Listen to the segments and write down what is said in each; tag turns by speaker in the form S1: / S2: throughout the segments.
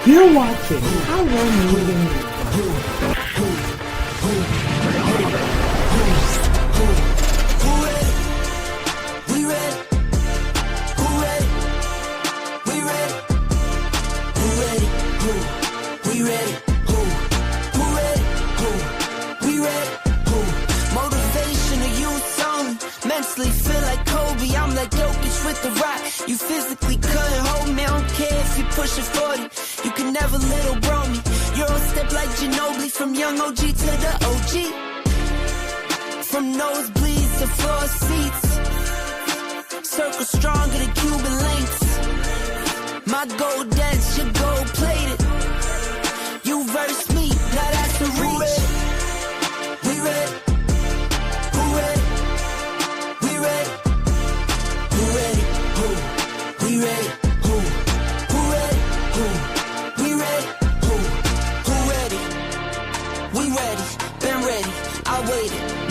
S1: You're watching Pyro Power
S2: Mentally feel like Kobe, I'm like Jokic with the rock. You physically couldn't hold me, I don't care if you pushing 40. You can never little bro me. You're on step like Ginobili, from young OG to the OG. From nosebleeds to floor seats, circle stronger than Cuban links. My gold dance, your gold plated. You verse me, now that's a reach. We ready.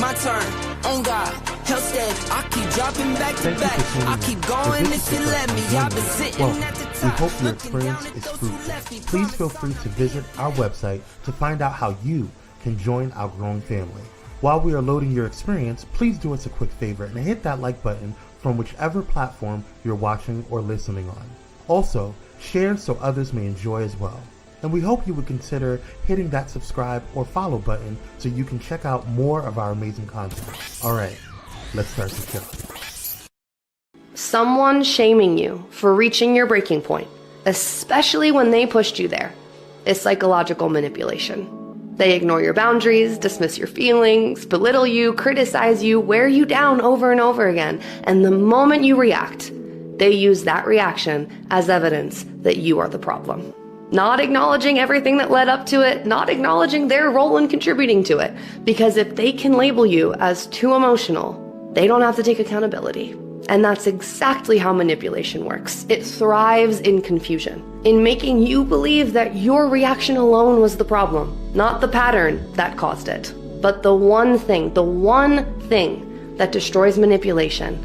S2: My turn, on God, held steady. I keep dropping back to back. I keep going if you let me. I've been sitting at the top.
S3: We hope your experience is fruitful. Please feel free to visit our website to find out how you can join our growing family. While we are loading your experience, please do us a quick favor and hit that like button from whichever platform you're watching or listening on. Also, share so others may enjoy as well. And we hope you would consider hitting that subscribe or follow button so you can check out more of our amazing content. All right, let's start the show.
S4: Someone shaming you for reaching your breaking point, especially when they pushed you there, is psychological manipulation. They ignore your boundaries, dismiss your feelings, belittle you, criticize you, wear you down over and over again. And the moment you react, they use that reaction as evidence that you are the problem. Not acknowledging everything that led up to it, not acknowledging their role in contributing to it. Because if they can label you as too emotional, they don't have to take accountability. And that's exactly how manipulation works. It thrives in confusion, in making you believe that your reaction alone was the problem, not the pattern that caused it. But the one thing that destroys manipulation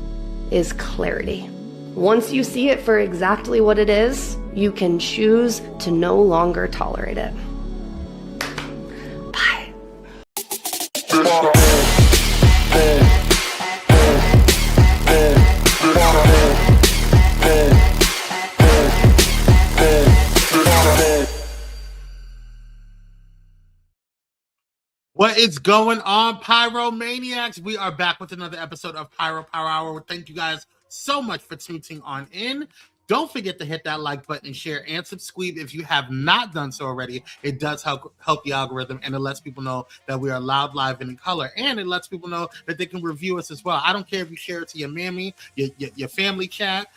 S4: is clarity. Once you see it for exactly what it is, you can choose to no longer tolerate it. Bye.
S3: What is going on, Pyromaniacs? We are back with another episode of Pyro Power Hour. Thank you guys so much for tuning on in. Don't forget to hit that like button, share, and subscribe if you have not done so already. It does help the algorithm, and it lets people know that we are loud, live, and in color. And it lets people know that they can review us as well. I don't care if you share it to your mammy, your family chat,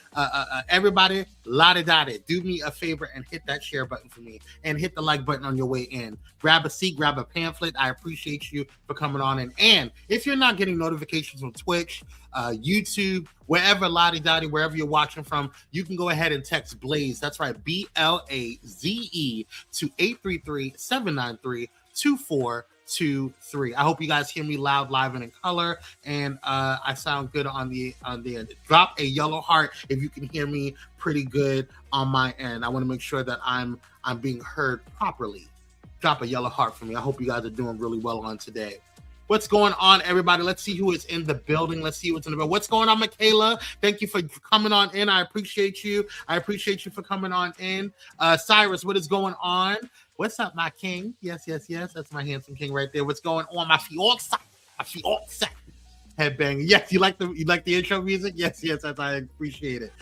S3: everybody, la-da-da-da. Do me a favor and hit that share button for me, and hit the like button on your way in. Grab a seat, grab a pamphlet. I appreciate you for coming on in. And if you're not getting notifications from Twitch, YouTube, wherever, la-di-da-di, wherever you're watching from, you can go ahead and text Blaze. That's right, BLAZE to 833-793-2423. I hope you guys hear me loud, live, and in color, and I sound good on the end. Drop a yellow heart if you can hear me pretty good on my end. I want to make sure that I'm being heard properly. Drop a yellow heart for me. I hope you guys are doing really well on today. What's going on, everybody? Let's see who is in the building. What's going on, Michaela? Thank you for coming on in. I appreciate you. I appreciate you for coming on in. Cyrus, what is going on? What's up, my king? Yes. That's my handsome king right there. What's going on, my fiance? Headbang. Yes, you like the intro music? Yes, I appreciate it.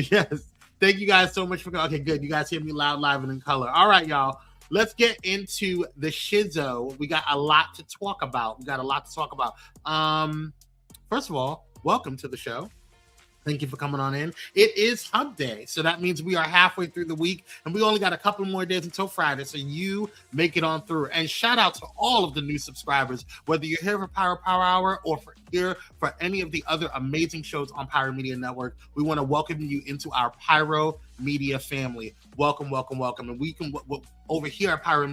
S3: Yes. Thank you guys so much for coming. Okay, good. You guys hear me loud, live, and in color. All right, y'all. Let's get into the shizzo. We got a lot to talk about. First of all, welcome to the show. Thank you for coming on in. It is Hump Day, so that means we are halfway through the week, and we only got a couple more days until Friday, so you make it on through. And shout out to all of the new subscribers, whether you're here for Pyro Power Hour or for here for any of the other amazing shows on Pyro Media Network, we want to welcome you into our Pyro Media family. Welcome, welcome, welcome. And we can over here at Pyro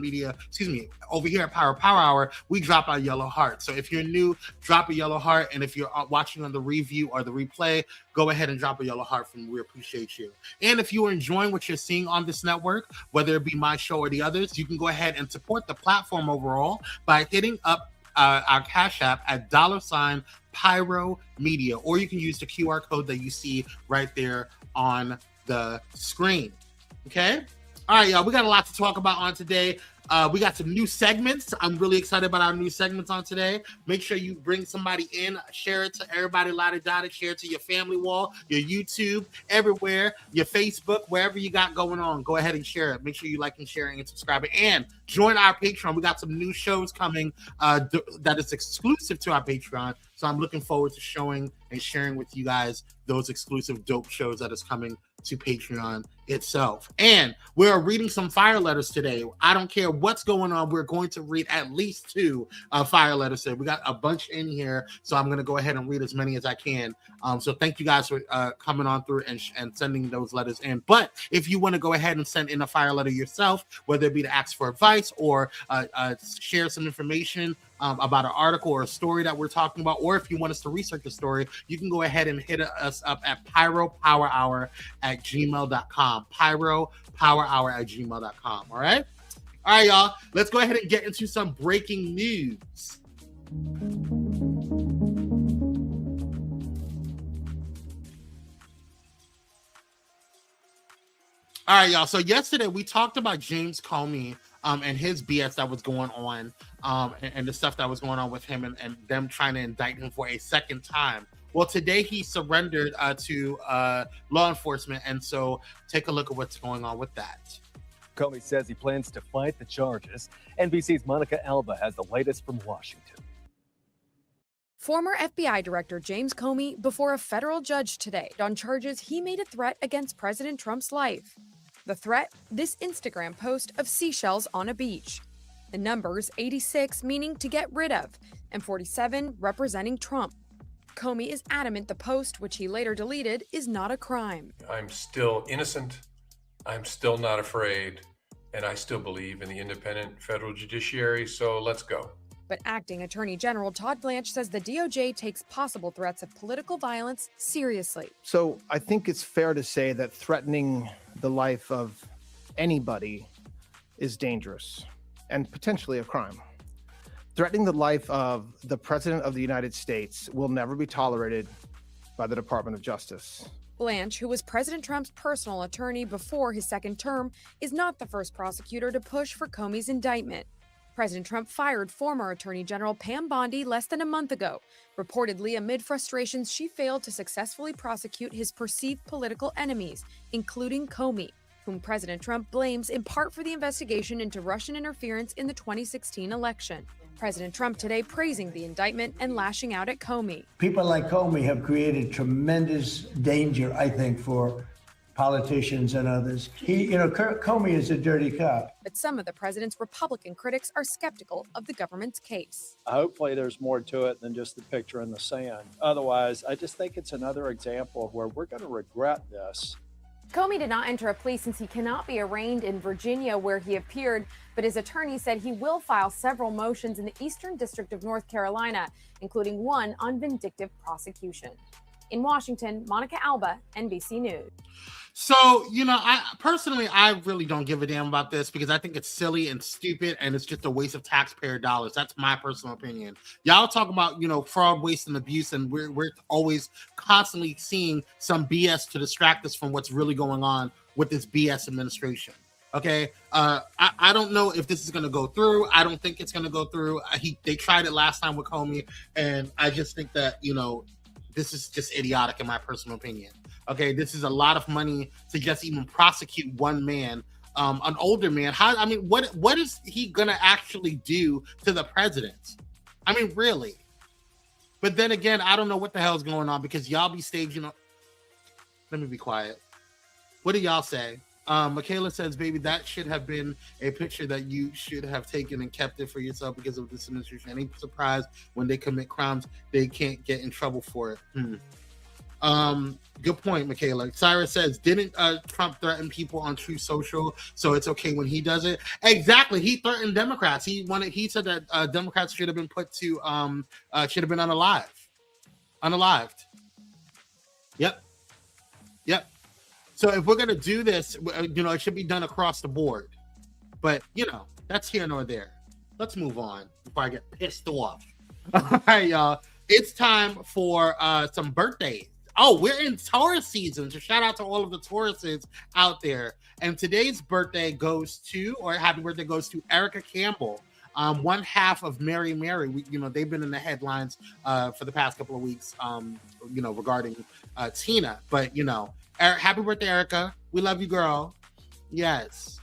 S3: Power Hour, we drop our yellow heart. So if you're new, drop a yellow heart. And if you're watching on the review or the replay, go ahead and drop a yellow heart from me. We appreciate you. And if you are enjoying what you're seeing on this network, whether it be my show or the others, you can go ahead and support the platform overall by hitting up our Cash App at $Pyro Media, or you can use the QR code that you see right there on the screen. Okay? All right, y'all, we got a lot to talk about on today. We got some new segments. I'm really excited about our new segments on today. Make sure you bring somebody in, share it to everybody, la-da-da-da, share it to your family wall, your YouTube, everywhere, your Facebook, wherever you got going on. Go ahead and share it. Make sure you like and sharing and subscribing. And join our Patreon. We got some new shows coming that is exclusive to our Patreon. So I'm looking forward to showing and sharing with you guys those exclusive dope shows that is coming to Patreon itself. And we're reading some fire letters today. I don't care what's going on. We're going to read at least 2 fire letters today. We got a bunch in here, so I'm going to go ahead and read as many as I can. So thank you guys for coming on through and sending those letters in. But if you want to go ahead and send in a fire letter yourself, whether it be to ask for advice or share some information about an article or a story that we're talking about, or if you want us to research a story, you can go ahead and hit us up at pyropowerhour@gmail.com. pyropowerhour@gmail.com. All right, y'all. Let's go ahead and get into some breaking news. All right, y'all. So yesterday we talked about James Comey and his BS that was going on, and the stuff that was going on with him and them trying to indict him for a second time. Well, today he surrendered to law enforcement, and so take a look at what's going on with that.
S5: Comey says he plans to fight the charges. NBC's Monica Alba has the latest from Washington.
S6: Former FBI Director James Comey before a federal judge today on charges he made a threat against President Trump's life. The threat, this Instagram post of seashells on a beach. The numbers 86 meaning to get rid of, and 47 representing Trump. Comey is adamant the post, which he later deleted, is not a crime.
S7: I'm still innocent, I'm still not afraid, and I still believe in the independent federal judiciary, so let's go.
S6: But Acting Attorney General Todd Blanche says the DOJ takes possible threats of political violence seriously.
S8: So I think it's fair to say that threatening the life of anybody is dangerous and potentially a crime. Threatening the life of the President of the United States will never be tolerated by the Department of Justice.
S6: Blanche, who was President Trump's personal attorney before his second term, is not the first prosecutor to push for Comey's indictment. President Trump fired former Attorney General Pam Bondi less than a month ago, reportedly amid frustrations she failed to successfully prosecute his perceived political enemies, including Comey, whom President Trump blames in part for the investigation into Russian interference in the 2016 election. President Trump today praising the indictment and lashing out at Comey.
S9: People like Comey have created tremendous danger, I think, for politicians and others. Kirk Comey is a dirty cop.
S6: But some of the president's Republican critics are skeptical of the government's case.
S10: Hopefully there's more to it than just the picture in the sand. Otherwise, I just think it's another example of where we're going to regret this.
S11: Comey did not enter a plea since he cannot be arraigned in Virginia, where he appeared, but his attorney said he will file several motions in the Eastern District of North Carolina, including one on vindictive prosecution. In Washington, Monica Alba, NBC News.
S3: So, I really don't give a damn about this because I think it's silly and stupid and it's just a waste of taxpayer dollars. That's my personal opinion. Y'all talk about, fraud, waste, and abuse, and we're always constantly seeing some BS to distract us from what's really going on with this BS administration. Okay, I don't know if this is going to go through. I don't think it's going to go through. They tried it last time with Comey, and I just think that, this is just idiotic in my personal opinion. Okay, this is a lot of money to just even prosecute one man, an older man. What is he gonna actually do to the president? Really? But then again, I don't know what the hell is going on because y'all be staging. Let me be quiet. What do y'all say? Michaela says, baby, that should have been a picture that you should have taken and kept it for yourself because of this administration. Any surprise when they commit crimes, they can't get in trouble for it. Good point, Michaela. Cyrus says, didn't Trump threaten people on Truth Social, so it's okay when he does it? Exactly. He threatened Democrats. He said that Democrats should have been put to should have been unalived. Yep. So if we're gonna do this, it should be done across the board. But that's here nor there. Let's move on before I get pissed off. All right, y'all. It's time for some birthdays. Oh, we're in Taurus season, so shout out to all of the Tauruses out there. And today's birthday goes to, or happy birthday goes to Erica Campbell, one half of Mary Mary. They've been in the headlines for the past couple of weeks, regarding Tina. But happy birthday, Erica. We love you, girl. Yes.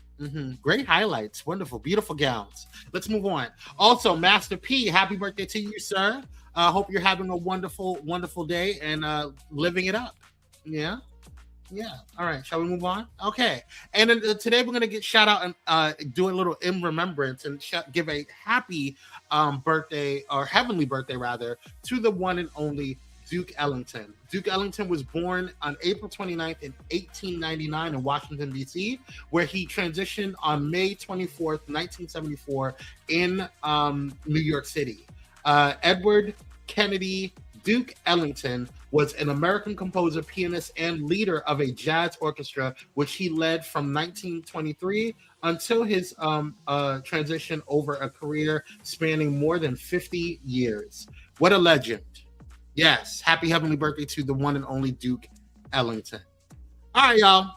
S3: Great highlights. Wonderful. Beautiful gowns. Let's move on. Also, Master P, happy birthday to you, sir. Hope you're having a wonderful, wonderful day and living it up. Yeah. All right. Shall we move on? Okay. And then today we're going to shout out and do a little in remembrance and give a happy birthday, or heavenly birthday rather, to the one and only Duke Ellington. Duke Ellington was born on April 29th in 1899 in Washington, D.C., where he transitioned on May 24th, 1974 in New York City. Edward Kennedy Duke Ellington was an American composer, pianist, and leader of a jazz orchestra, which he led from 1923 until his transition over a career spanning more than 50 years. What a legend. Yes, happy heavenly birthday to the one and only Duke Ellington. All right, y'all.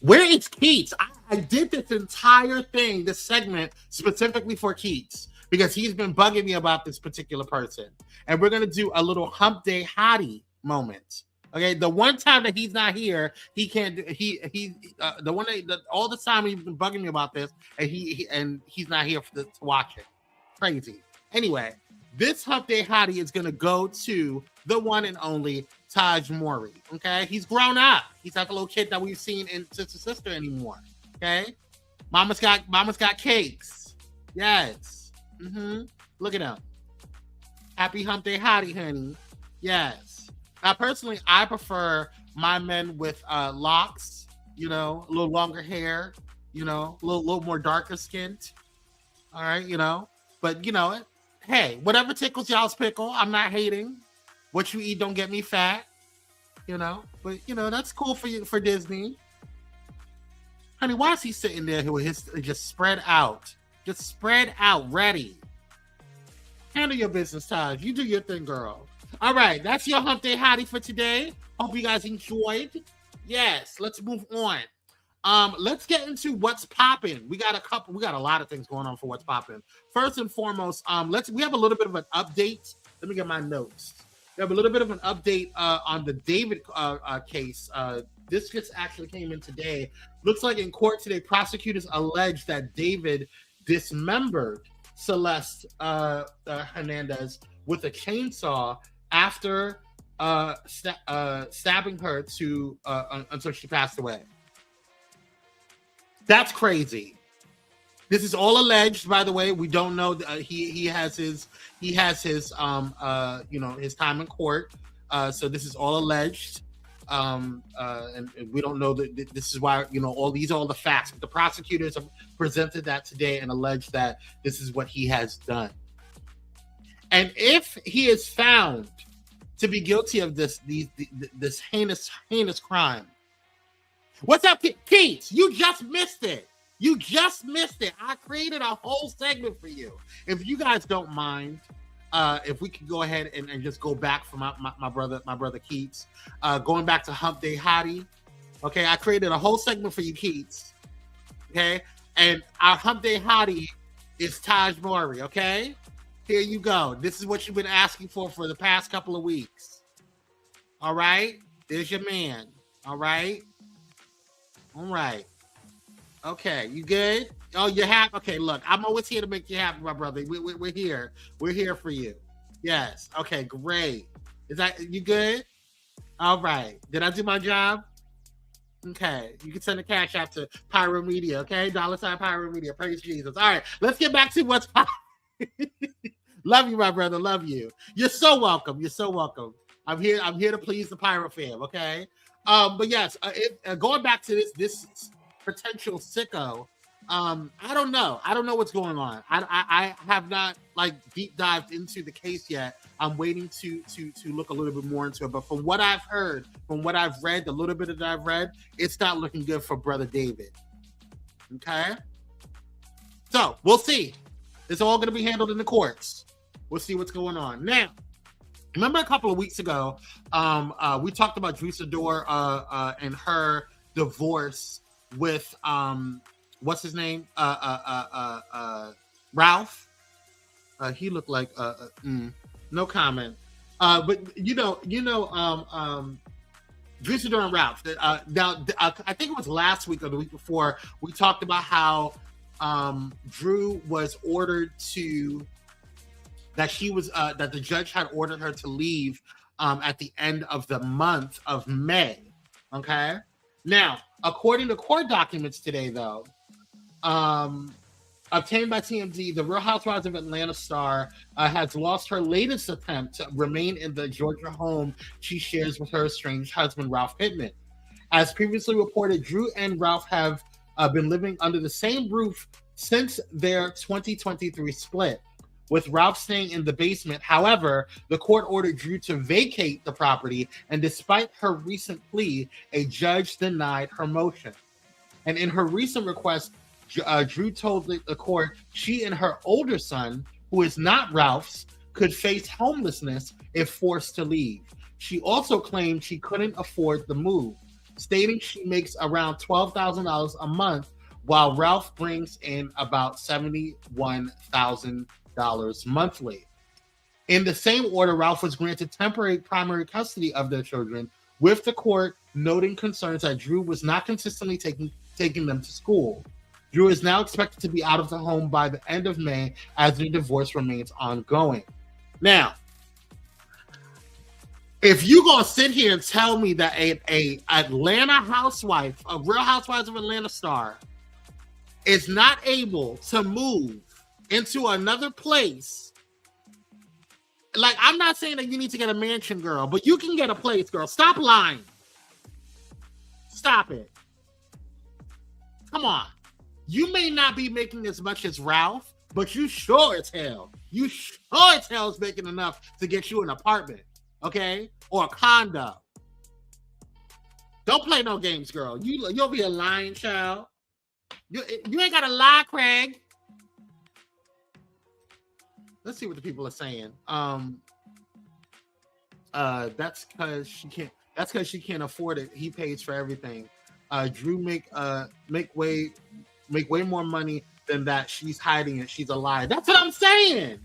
S3: Where is Keats? I did this entire thing, this segment, specifically for Keats, because he's been bugging me about this particular person. And we're going to do a little Hump Day Hottie moment. Okay, the one time that he's not here, he can't do all the time he's been bugging me about this, and he's not here to watch it. Crazy. Anyway, this Hump Day Hottie is going to go to the one and only Taj Mowry. Okay, he's grown up. He's not the little kid that we've seen in Sister anymore. Okay, Mama's got cakes. Yes. Look at him. Happy Hump Day Hottie, honey. Yes. Now, personally, I prefer my men with locks. A little longer hair. A little more darker skinned. All right, But hey, whatever tickles y'all's pickle. I'm not hating. What you eat don't get me fat. But that's cool for Disney. Honey, why is he sitting there with his just spread out? Just spread out, ready. Handle your business, Taj. You do your thing, girl. All right, that's your Hump Day Hottie for today. Hope you guys enjoyed. Yes, let's move on. Let's get into what's popping. We got a lot of things going on for what's popping. First and foremost, we have a little bit of an update. Let me get my notes. We have a little bit of an update on the David case. This just actually came in today. Looks like in court today, prosecutors allege that David dismembered Celeste Hernandez with a chainsaw after stabbing her until she passed away. That's crazy. This is all alleged, by the way. We don't know. He has his his time in court. So this is all alleged. And we don't know that this is why, all the facts. But the prosecutors have presented that today and alleged that this is what he has done. And if he is found to be guilty of this heinous crime, what's up, Pete? You just missed it. I created a whole segment for you. If you guys don't mind, if we could go ahead and just go back for my brother Keats, going back to Hump Day Hottie. Okay, I created a whole segment for you, Keats. Okay, and our Hump Day Hottie is Taj Mowry. Okay, here you go. This is what you've been asking for the past couple of weeks. All right, there's your man. All right. Okay, you good? Oh, you're happy? Okay, look, I'm always here to make you happy, my brother. We're here. We're here for you. Yes. Okay, great. Is that you good? All right. Did I do my job? Okay, you can send a cash out to Pyro Media, okay? $sign Pyro Media. Praise Jesus. All right, let's get back to what's Love you, my brother. Love you. You're so welcome. You're so welcome. I'm here to please the Pyro fam, okay? But yes, going back to this potential sicko, I don't know. I don't know what's going on. I have not like deep dived into the case yet. I'm waiting to look a little bit more into it. But from what I've heard, from what I've read, the little bit that I've read, it's not looking good for Brother David. Okay? So we'll see. It's all going to be handled in the courts. We'll see what's going on. Now, remember a couple of weeks ago, we talked about Drew Sidor and her divorce with what's his name? Ralph. He looked like no comment. But Drew Sidor and Ralph. Now, I think it was last week or the week before, we talked about how Drew was ordered to that the judge had ordered her to leave at the end of the month of May. Okay. Now, according to court documents today, though, obtained by TMZ, the Real Housewives of Atlanta star has lost her latest attempt to remain in the Georgia home she shares with her estranged husband, Ralph Pittman. As previously reported, Drew and Ralph have been living under the same roof since their 2023 split, with Ralph staying in the basement. However, the court ordered Drew to vacate the property, and despite her recent plea, a judge denied her motion. And in her recent request, Drew told the court she and her older son, who is not Ralph's, could face homelessness if forced to leave. She also claimed she couldn't afford the move, stating she makes around $12,000 a month, while Ralph brings in about $71,000 monthly. In the same order, Ralph was granted temporary primary custody of their children, with the court noting concerns that Drew was not consistently taking them to school. Drew is now expected to be out of the home by the end of May as their divorce remains ongoing. Now, if you're going to sit here and tell me that a Atlanta housewife, a Real Housewives of Atlanta star, is not able to move into another place, like, I'm not saying that you need to get a mansion, girl, but you can get a place, girl. Stop lying. Stop it. Come on. You may not be making as much as Ralph, but you sure as hell is making enough to get you an apartment, okay? Or a condo. Don't play no games, girl. You'll be a lying child. You ain't got to lie, Craig. Let's see what the people are saying. That's because she can't. That's because she can't afford it. He pays for everything. Drew make way more money than that. She's hiding it. She's a liar. That's what I'm saying.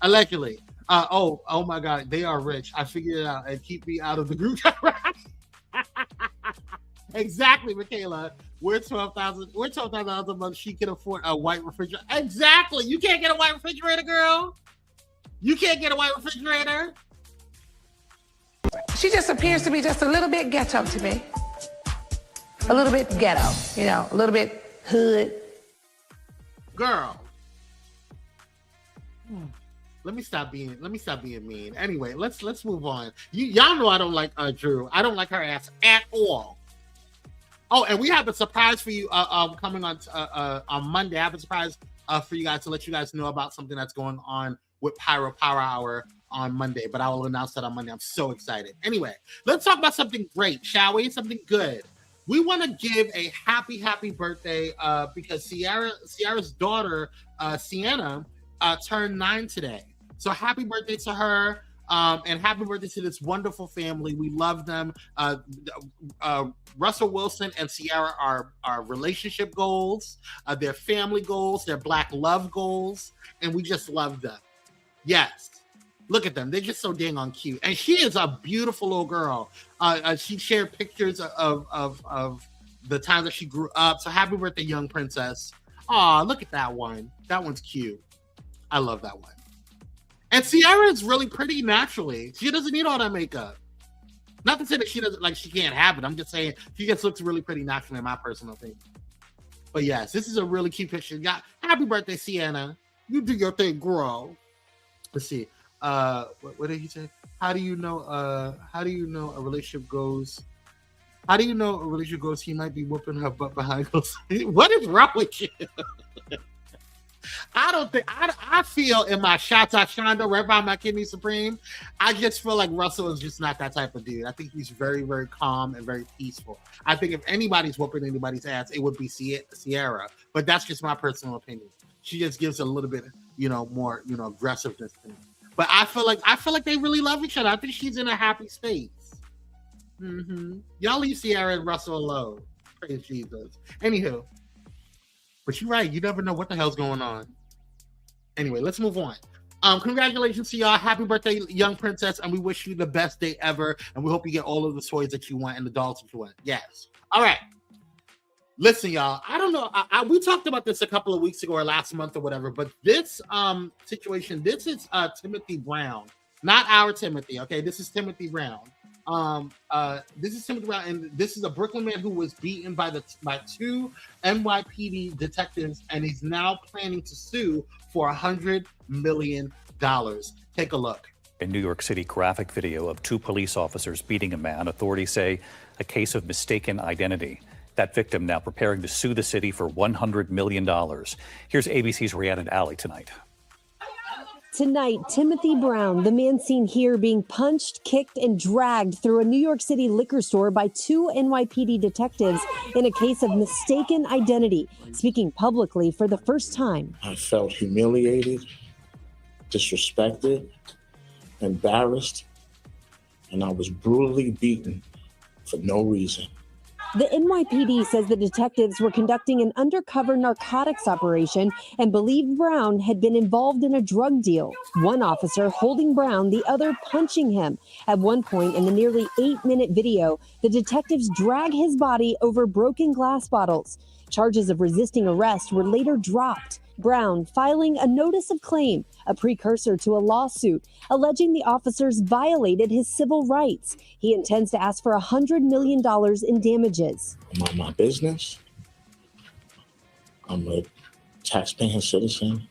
S3: Allegedly. Oh my God, they are rich. I figured it out. And keep me out of the group. Exactly, Michaela. We're $12,000 a month. She can afford a white refrigerator. Exactly. You can't get a white refrigerator, girl. You can't get a white refrigerator.
S12: She just appears to be just a little bit ghetto to me. A little bit ghetto, a little bit hood.
S3: Girl. Let me stop being mean. Anyway, let's move on. Y'all know I don't like Drew. I don't like her ass at all. Oh, and we have a surprise for you coming on Monday. I have a surprise for you guys to let you guys know about something that's going on with Pyro Power Hour on Monday, but I will announce that on Monday. I'm so excited. Anyway, let's talk about something great, shall we? Something good. We want to give a happy birthday because Ciara's daughter, Sienna, turned 9 today. So happy birthday to her. And happy birthday to this wonderful family. We love them. Russell Wilson and Ciara are relationship goals, their family goals, their Black love goals, and we just love them. Yes. Look at them. They're just so dang on cute. And she is a beautiful little girl. She shared pictures of the time that she grew up. So happy birthday, young princess. Aw, look at that one. That one's cute. I love that one. And Ciara is really pretty naturally. She doesn't need all that makeup. Not to say that she doesn't, like, she can't have it. I'm just saying she just looks really pretty naturally, in my personal opinion. But yes, this is a really cute picture. Happy birthday, Sienna. You do your thing, girl. Let's see. What did he say? How do you know a relationship goes? How do you know a relationship goes? He might be whooping her butt behind closed. What is wrong with you? I don't think I feel in my Shata Shonda right by my kidney supreme. I just feel like Russell is just not that type of dude. I think he's very, very calm and very peaceful. I think if anybody's whooping anybody's ass, it would be Sierra. But that's just my personal opinion. She just gives a little bit, more, aggressiveness to me. But I feel like they really love each other. I think she's in a happy space. Y'all leave Sierra and Russell alone. Praise Jesus. Anywho. But you're right. You never know what the hell's going on. Anyway, let's move on. Congratulations to y'all. Happy birthday, young princess. And we wish you the best day ever. And we hope you get all of the toys that you want and the dolls that you want. Yes. All right. Listen, y'all. I don't know. We talked about this a couple of weeks ago or last month or whatever. But this situation, this is Timothy Brown. Not our Timothy. Okay. This is Timothy Brown. This is Timothy Brown, and this is a Brooklyn man who was beaten by two NYPD detectives, and he's now planning to sue for $100 million. Take a look.
S13: A New York City graphic video of two police officers beating a man. Authorities say a case of mistaken identity. That victim now preparing to sue the city for $100 million. Here's ABC's Rhiannon Alley tonight.
S14: Tonight, Timothy Brown, the man seen here being punched, kicked, and dragged through a New York City liquor store by two NYPD detectives in a case of mistaken identity, speaking publicly for the first time.
S15: I felt humiliated, disrespected, embarrassed, and I was brutally beaten for no reason.
S14: The NYPD says the detectives were conducting an undercover narcotics operation and believed Brown had been involved in a drug deal. One officer holding Brown, the other punching him. At one point in the nearly 8-minute video, the detectives drag his body over broken glass bottles. Charges of resisting arrest were later dropped. Brown filing a notice of claim, a precursor to a lawsuit, alleging the officers violated his civil rights. He intends to ask for $100 million in damages.
S15: I'm my business. I'm a taxpaying citizen,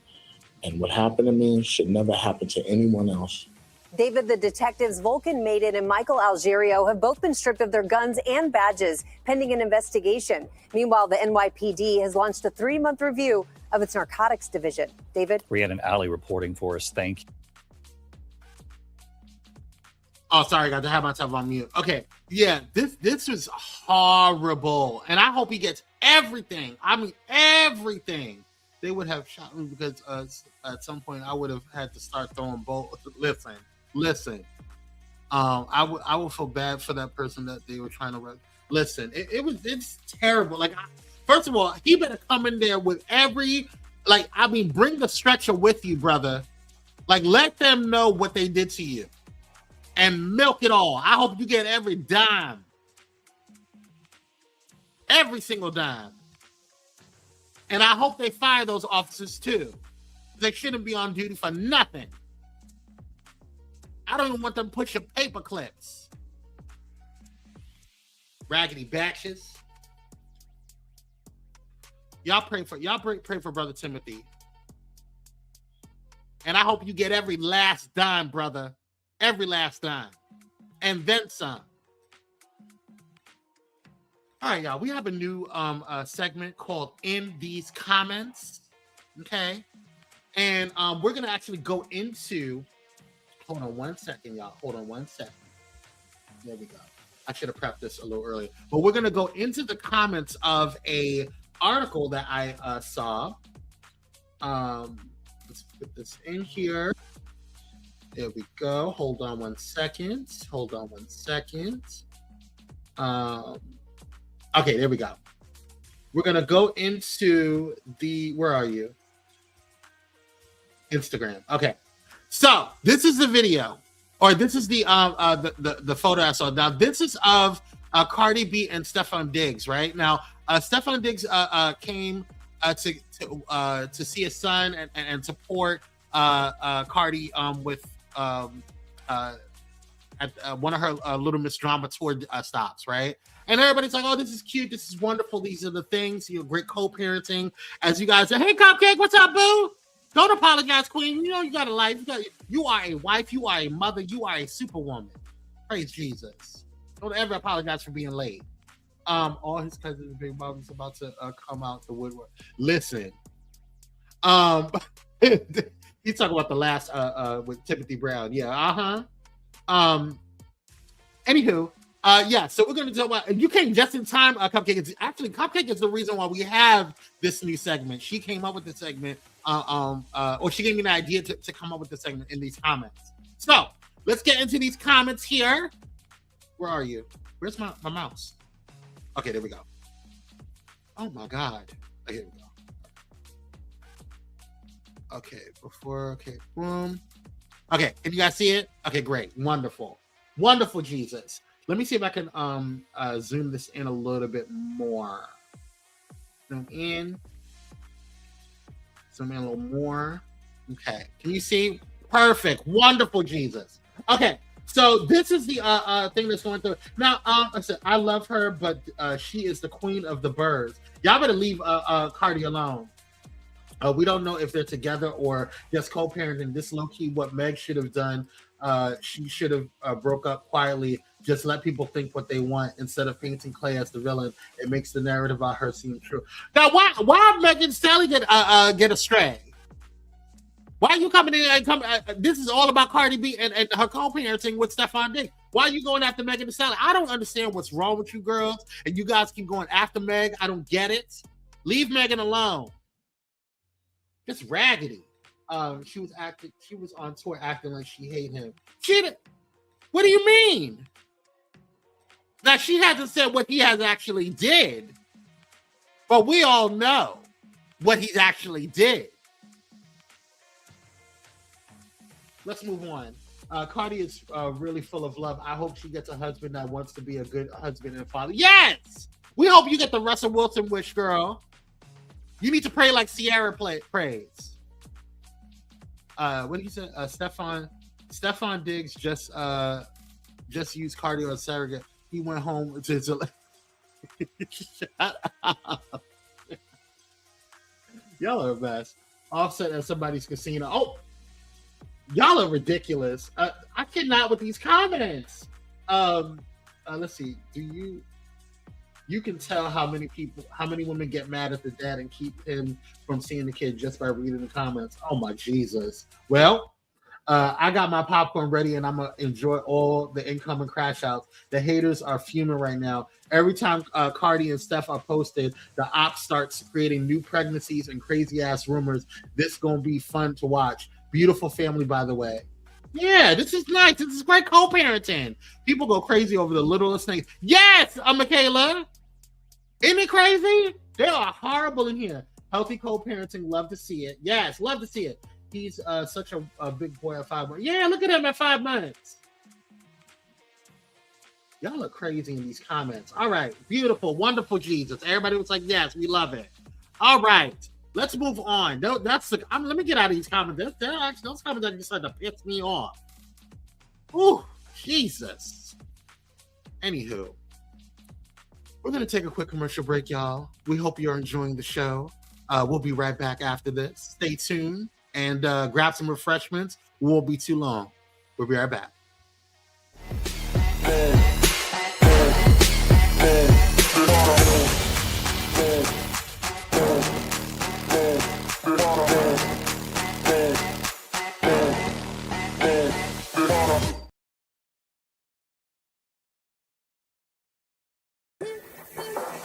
S15: and what happened to me should never happen to anyone else.
S14: David, the detectives Vulcan Maiden and Michael Algerio have both been stripped of their guns and badges pending an investigation. Meanwhile, the NYPD has launched a 3-month review of its narcotics division. David?
S13: Rhiannon Alley reporting for us. Thank you.
S3: Oh, sorry, I got to have myself on mute. Okay, yeah, this was horrible. And I hope he gets everything. I mean, everything. They would have shot me because at some point I would have had to start throwing bolts. Listen. I would feel bad for that person that they were trying to listen. It's terrible. Like, first of all, he better come in there with bring the stretcher with you, brother. Like, let them know what they did to you and milk it all. I hope you get every dime. Every single dime. And I hope they fire those officers too. They shouldn't be on duty for nothing. I don't even want them pushing paper clips. Raggedy batches. Y'all pray for Brother Timothy. And I hope you get every last dime, brother. Every last dime. And then some. All right, y'all. We have a new segment called In These Comments. Okay. And we're going to actually go into... Hold on one second, y'all. Hold on one second. There we go. I should have prepped this a little earlier. But we're going to go into the comments of a article that I saw. Let's put this in here. There we go. Hold on one second. Okay, there we go. We're going to go into the... Where are you? Instagram. Okay. So this is the video, or this is the photo I saw. Now this is of Cardi B and Stefan Diggs, right? Now Stefan Diggs came to see his son and support Cardi with at one of her Little Miss Drama tour stops, right? And everybody's like, "Oh, this is cute. This is wonderful. These are the things. Great co-parenting." As you guys say, "Hey, Cupcake, what's up, boo? Don't apologize, Queen. You got a life. You are a wife. You are a mother. You are a superwoman. Praise Jesus. Don't ever apologize for being late." All his cousins and big brothers about to come out the woodwork. Listen, he's talking about the last with Timothy Brown. Yeah, anywho, yeah. So we're gonna talk about. And you came just in time. Cupcake Cupcake is the reason why we have this new segment. She came up with the segment, or she gave me an idea to come up with the segment in these comments. So let's get into these comments here. Where are you? Where's my mouse? Okay, there we go. Oh my God. Okay, here we go. Okay, boom. Okay, can you guys see it? Okay, great. Wonderful. Wonderful, Jesus. Let me see if I can zoom this in a little bit more. Zoom in a little more. Okay, can you see? Perfect. Wonderful, Jesus. Okay. So this is the thing that's going through. Now, I said I love her, but she is the queen of the birds. Y'all better leave Cardi alone. We don't know if they're together or just co-parenting. This low-key what Meg should have done. She should have broke up quietly. Just let people think what they want instead of painting Clay as the villain. It makes the narrative about her seem true. Now, why Megan Sally get astray? Why are you coming in and come? This is all about Cardi B and her co-parenting with Stephon Diggs. Why are you going after Megan Thee Stallion? I don't understand what's wrong with you girls, and you guys keep going after Meg. I don't get it. Leave Megan alone. Just raggedy. She was on tour acting like she hated him. What do you mean? Now she hasn't said what he has actually did, but we all know what he's actually did. Let's move on. Cardi is really full of love. I hope she gets a husband that wants to be a good husband and father. Yes! We hope you get the Russell Wilson wish, girl. You need to pray like Sierra prays. What did you say? Stephon Diggs just used Cardi as a surrogate. He went home to shut up. Y'all are a mess. Offset at somebody's casino. Oh! Y'all are ridiculous. I cannot with these comments. Let's see. You can tell how many women get mad at the dad and keep him from seeing the kid just by reading the comments. Oh my Jesus. Well, I got my popcorn ready and I'm gonna enjoy all the incoming crash outs. The haters are fuming right now. Every time Cardi and Steph are posted, the ops starts creating new pregnancies and crazy ass rumors. This is gonna be fun to watch. Beautiful family, by the way. Yeah, this is nice. This is great co-parenting. People go crazy over the littlest things. Yes, Michaela. Isn't it crazy? They are horrible in here. Healthy co-parenting. Love to see it. Yes, love to see it. He's such a big boy at 5 months. Yeah, look at him at 5 months. Y'all are crazy in these comments. All right. Beautiful. Wonderful, Jesus. Everybody was like, yes, we love it. All right. Let's move on. Let me get out of these comments. Those comments are just starting to piss me off. Ooh, Jesus. Anywho, we're going to take a quick commercial break, y'all. We hope you're enjoying the show. We'll be right back after this. Stay tuned and grab some refreshments. We won't be too long. We'll be right back.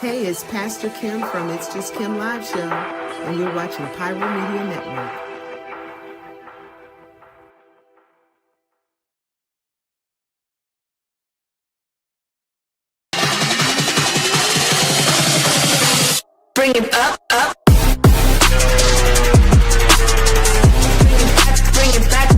S1: Hey, it's Pastor Kim from It's Just Kim Live Show, and you're watching Pyro Media Network.
S2: Bring it up. Bring it back.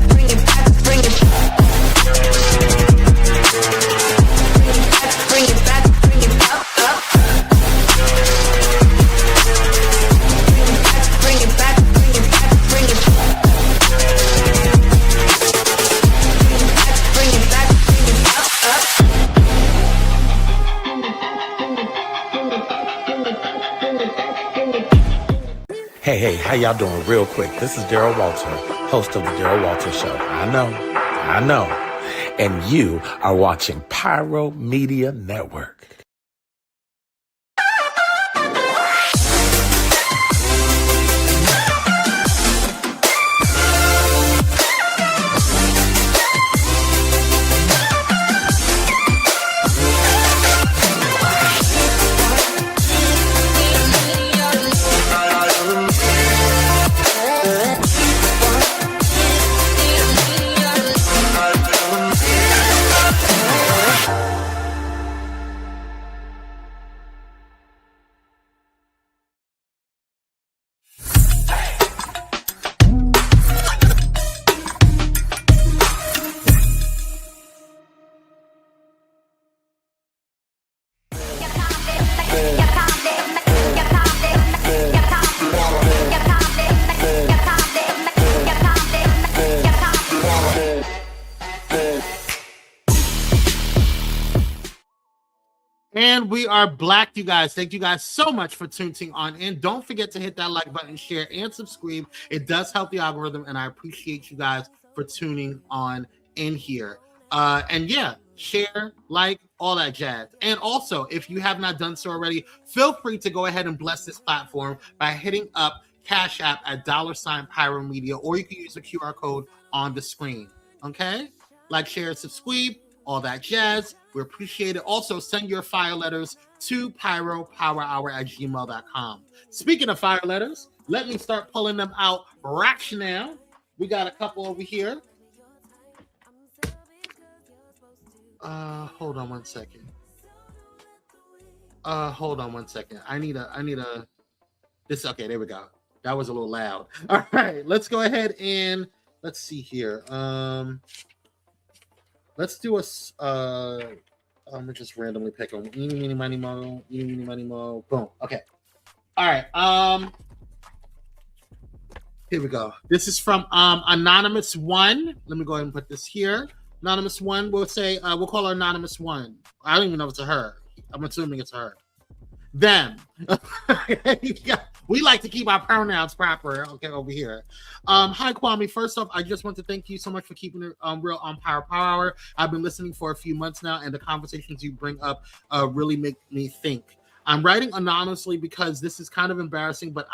S16: Hey, how y'all doing? Real quick, this is Daryl Walter, host of the Daryl Walter Show. I know. And you are watching Pyro Media Network.
S3: And we are black, you guys. Thank you guys so much for tuning on in. Don't forget to hit that like button, share, and subscribe. It does help the algorithm, and I appreciate you guys for tuning on in here. And yeah, share, like, all that jazz. And also, if you have not done so already, feel free to go ahead and bless this platform by hitting up Cash App at $Pyro Media, or you can use the QR code on the screen. Okay? Like, share, subscribe, all that jazz. We appreciate it. Also, send your fire letters to pyropowerhour@gmail.com. Speaking of fire letters, let me start pulling them out right now. We got a couple over here. Hold on one second. I need a this. Okay, there we go. That was a little loud. All right, let's go ahead and let's see here. Let's do a. I'm gonna just randomly pick them. Eeny, meeny, miny, mo. Eeny, meeny, miny, mo. Boom. Okay. All right. Here we go. This is from Anonymous One. Let me go ahead and put this here. Anonymous One. We'll say we'll call her Anonymous One. I don't even know if it's a her. I'm assuming it's her. Them. We like to keep our pronouns proper. Okay, over here. Hi, Kwame. First off, I just want to thank you so much for keeping it real on Pyro Power Hour. I've been listening for a few months now, and the conversations you bring up really make me think. I'm writing anonymously because this is kind of embarrassing, but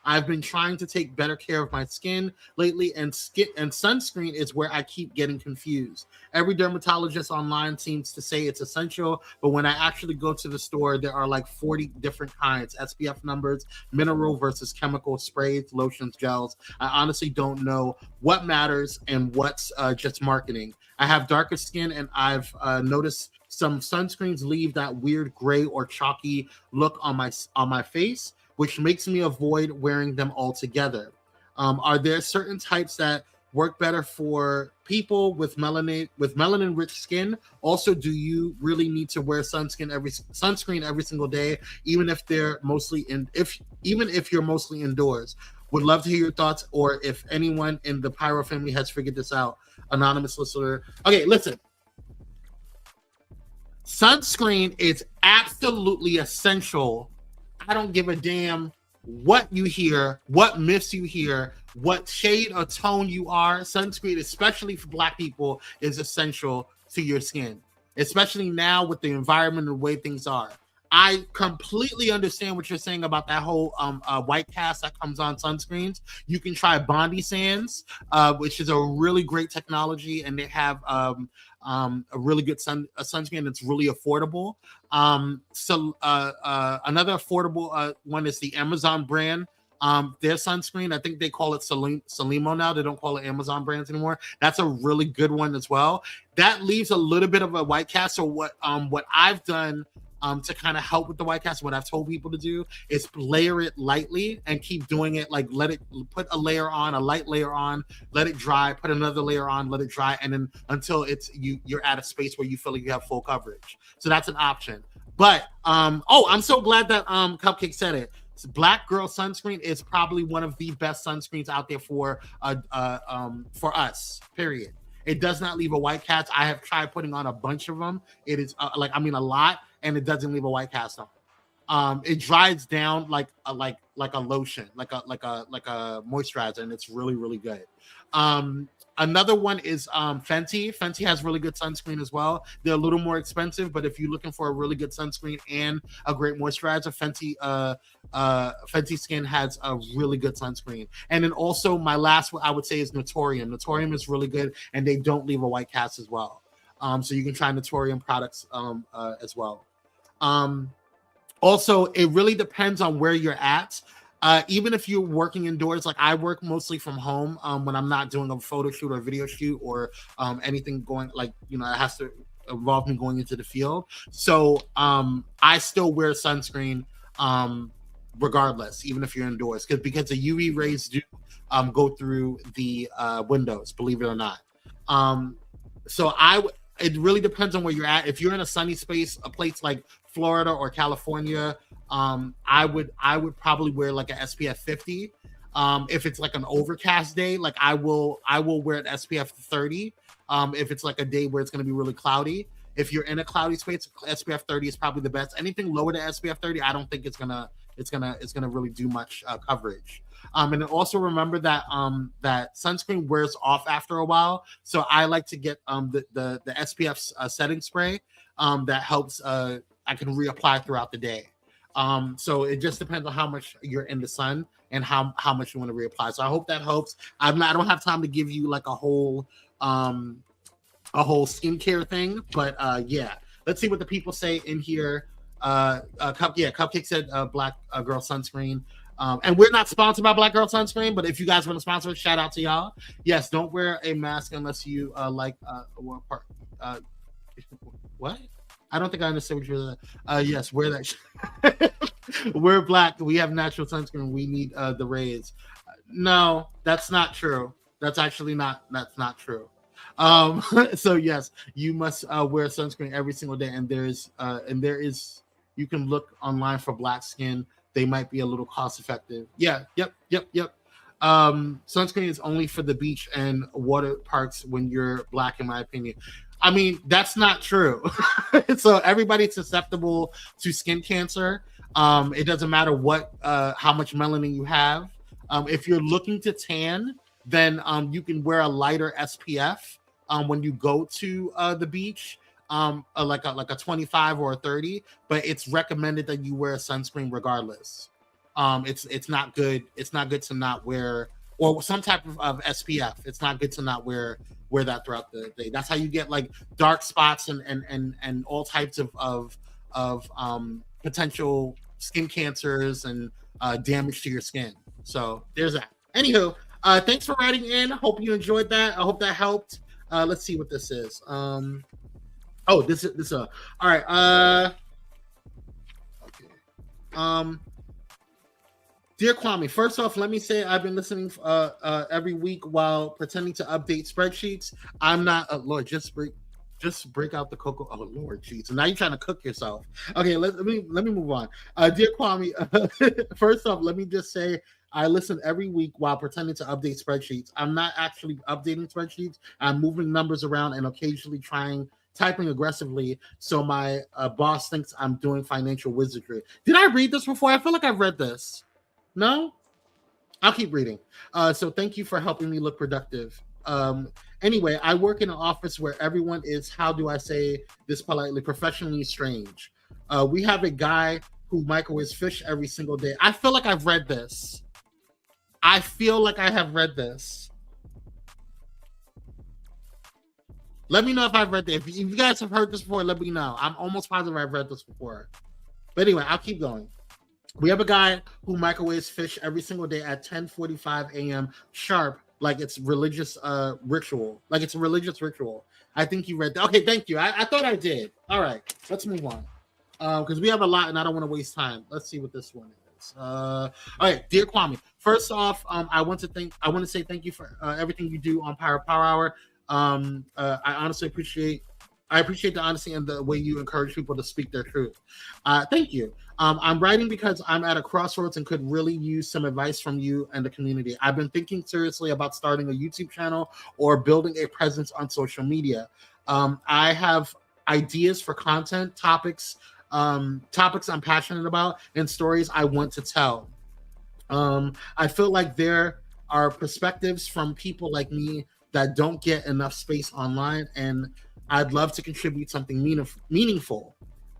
S3: I've been trying to take better care of my skin lately, and sunscreen is where I keep getting confused. Every dermatologist online seems to say it's essential, but when I actually go to the store, there are like 40 different kinds, SPF numbers, mineral versus chemical sprays, lotions, gels. I honestly don't know what matters and what's just marketing. I have darker skin, and I've noticed some sunscreens leave that weird gray or chalky look on my face, which makes me avoid wearing them altogether. Are there certain types that work better for people with melanin-rich skin? Also, do you really need to wear sunscreen every single day, even if you're mostly indoors? Would love to hear your thoughts, or if anyone in the Pyro family has figured this out. Anonymous listener. Okay, listen. Sunscreen is absolutely essential. I don't give a damn what you hear, what myths you hear, what shade or tone you are. Sunscreen, especially for Black people, is essential to your skin, especially now with the environment and the way things are. I completely understand what you're saying about that whole white cast that comes on sunscreens. You can try Bondi Sands, which is a really great technology, and they have a really good sunscreen that's really affordable. Another affordable one is the Amazon brand. Their sunscreen, I think they call it Salimo now. They don't call it Amazon brands anymore. That's a really good one as well. That leaves a little bit of a white cast. So what I've done to kind of help with the white cast, what I've told people to do is layer it lightly and keep doing it. Like let it put a layer on, a light layer on, let it dry, put another layer on, let it dry, and then until you're at a space where you feel like you have full coverage. So that's an option. But I'm so glad that Cupcake said it. Black Girl sunscreen is probably one of the best sunscreens out there for us. Period. It does not leave a white cast. I have tried putting on a bunch of them. It is a lot, and it doesn't leave a white cast on. It dries down like a lotion, like a moisturizer, and it's really, really good. Another one is Fenty. Fenty has really good sunscreen as well. They're a little more expensive, but if you're looking for a really good sunscreen and a great moisturizer, Fenty Skin has a really good sunscreen. And then also my last one I would say is Naturium. Naturium is really good, and they don't leave a white cast as well. So you can try Naturium products as well. Also, it really depends on where you're at. Even if you're working indoors, like I work mostly from home when I'm not doing a photo shoot or video shoot or anything going, like, it has to involve me going into the field. So I still wear sunscreen regardless, even if you're indoors, because the UV rays do go through the windows, believe it or not. It really depends on where you're at. If you're in a sunny space, a place like Florida or California, I would probably wear like an SPF 50. If it's like an overcast day, like I will wear an SPF 30. If it's like a day where it's going to be really cloudy. If you're in a cloudy space, SPF 30 is probably the best. Anything lower than SPF 30, I don't think it's gonna really do much coverage. And then also remember that that sunscreen wears off after a while. So I like to get the SPF setting spray that helps. I can reapply throughout the day. So it just depends on how much you're in the sun and how much you want to reapply. So I hope that helps. I don't have time to give you like a whole skincare thing, but yeah, let's see what the people say in here. Cupcake said Black Girl Sunscreen. And we're not sponsored by Black Girl Sunscreen, but if you guys want to sponsor it, shout out to y'all. Yes, don't wear a mask unless you what? I don't think I understand what you're saying. Yes, wear that. We're Black. We have natural sunscreen. We need the rays. No, that's not true. That's actually not. That's not true. So yes, you must wear sunscreen every single day. And there is. You can look online for Black skin. They might be a little cost effective. Yeah. Yep. Sunscreen is only for the beach and water parks when you're Black, in my opinion. I mean, that's not true. So everybody's susceptible to skin cancer. It doesn't matter how much melanin you have. If you're looking to tan, then you can wear a lighter SPF when you go to the beach, like a 25 or a 30. But it's recommended that you wear a sunscreen regardless. It's not good. It's not good to not wear, or some type of SPF. It's not good to not wear that throughout the day. That's how you get like dark spots and all types of potential skin cancers and damage to your skin. So there's that. Anywho, thanks for writing in. Hope you enjoyed that. I hope that helped. Let's see what this is. This is all right. Okay. Dear Kwame, first off, let me say I've been listening every week while pretending to update spreadsheets. I'm not Lord. Just break out the cocoa. Oh Lord, jeez. So now you're trying to cook yourself. Okay, let me move on. Dear Kwame, first off, let me just say I listen every week while pretending to update spreadsheets. I'm not actually updating spreadsheets. I'm moving numbers around and occasionally typing aggressively so my boss thinks I'm doing financial wizardry. Did I read this before? I feel like I've read this. No? I'll keep reading. So thank you for helping me look productive. Anyway, I work in an office where everyone is, how do I say this politely, professionally strange. We have a guy who microwaves fish every single day. I feel like I've read this. I feel like I have read this. Let me know if I've read this. If you guys have heard this before, let me know. I'm almost positive I've read this before. But anyway, I'll keep going. We have a guy who microwaves fish every single day at 10:45 a.m. sharp, like it's religious ritual. Like it's a religious ritual. I think you read that. Okay, thank you. I thought I did. All right, let's move on. Because we have a lot and I don't want to waste time. Let's see what this one is. All right, dear Kwame. First off, I want to say thank you for everything you do on Pyro Power Hour. I honestly appreciate the honesty and the way you encourage people to speak their truth. Thank you. I'm writing because I'm at a crossroads and could really use some advice from you and the community. I've been thinking seriously about starting a YouTube channel or building a presence on social media. I have ideas for content, topics, topics I'm passionate about, and stories I want to tell. I feel like there are perspectives from people like me that don't get enough space online, and I'd love to contribute something meaningful.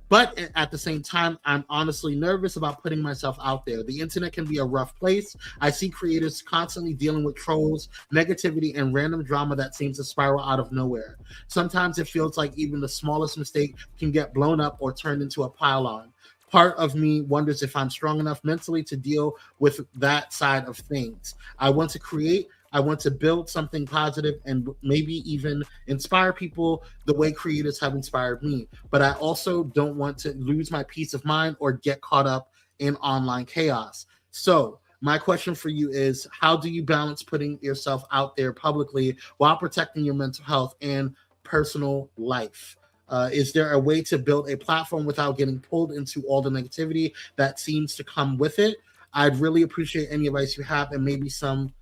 S3: But at the same time, I'm honestly nervous about putting myself out there. The internet can be a rough place. I see creators constantly dealing with trolls, negativity, and random drama that seems to spiral out of nowhere. Sometimes it feels like even the smallest mistake can get blown up or turned into a pile-on. Part of me wonders if I'm strong enough mentally to deal with that side of things. I want to create, I want to build something positive and maybe even inspire people the way creators have inspired me. But I also don't want to lose my peace of mind or get caught up in online chaos. So my question for you is, how do you balance putting yourself out there publicly while protecting your mental health and personal life? Is there a way to build a platform without getting pulled into all the negativity that seems to come with it? I'd really appreciate any advice you have, and maybe some